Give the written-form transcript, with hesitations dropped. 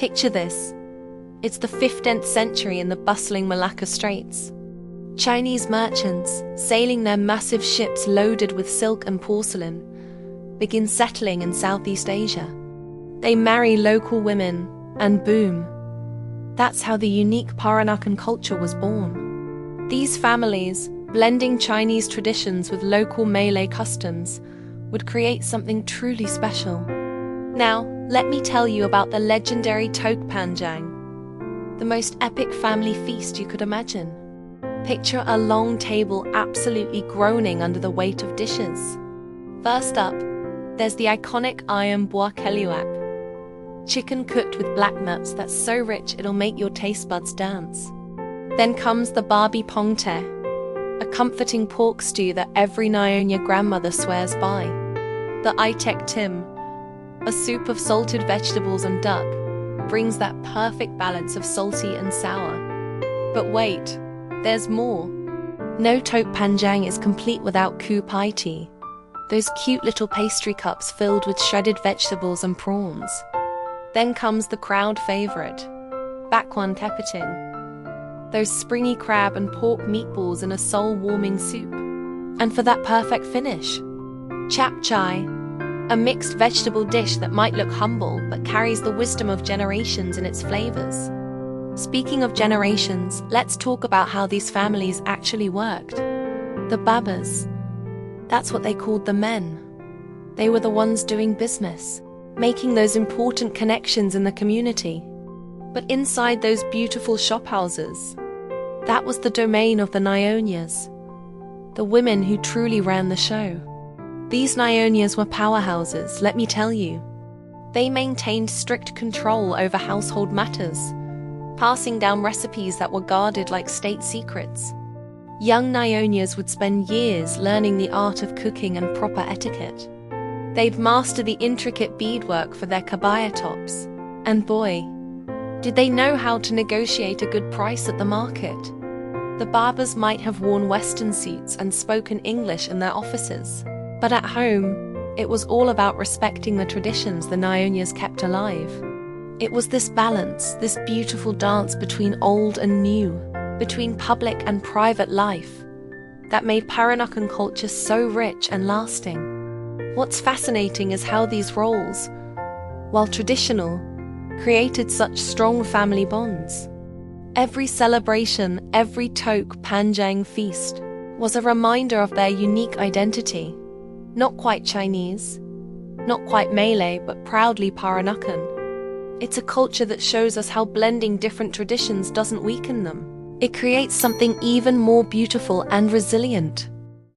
Picture this. It's the 15th century in the bustling Malacca Straits. Chinese merchants, sailing their massive ships loaded with silk and porcelain, begin settling in Southeast Asia. They marry local women, and boom. That's how the unique Peranakan culture was born. These families, blending Chinese traditions with local Malay customs, would create something truly special. Now, let me tell you about the legendary Tok Panjang, the most epic family feast you could imagine. Picture a long table absolutely groaning under the weight of dishes. First up, there's the iconic ayam buah keluak, chicken cooked with black nuts that's so rich it'll make your taste buds dance. Then comes the babi pongte, a comforting pork stew that every Nyonya grandmother swears by. The itek tim, a soup of salted vegetables and duck, brings that perfect balance of salty and sour. But wait, there's more. No Tok Panjang is complete without ku pai tea, those cute little pastry cups filled with shredded vegetables and prawns. Then comes the crowd favorite, bakwan kepiting, those springy crab and pork meatballs in a soul-warming soup. And for that perfect finish, chap chai, a mixed vegetable dish that might look humble but carries the wisdom of generations in its flavors. Speaking of generations, let's talk about how these families actually worked. The babas, that's what they called the men. They were the ones doing business, making those important connections in the community. But inside those beautiful shophouses, that was the domain of the Nyonyas, the women who truly ran the show. These Nyonyas were powerhouses, let me tell you. They maintained strict control over household matters, passing down recipes that were guarded like state secrets. Young Nyonyas would spend years learning the art of cooking and proper etiquette. They'd master the intricate beadwork for their kabaya tops. And boy, did they know how to negotiate a good price at the market. The babas might have worn Western suits and spoken English in their offices. But at home, it was all about respecting the traditions the Nyonyas kept alive. It was this balance, this beautiful dance between old and new, between public and private life, that made Peranakan culture so rich and lasting. What's fascinating is how these roles, while traditional, created such strong family bonds. Every celebration, every Tok Panjang feast, was a reminder of their unique identity. Not quite Chinese, not quite Malay, but proudly Peranakan. It's a culture that shows us how blending different traditions doesn't weaken them. It creates something even more beautiful and resilient.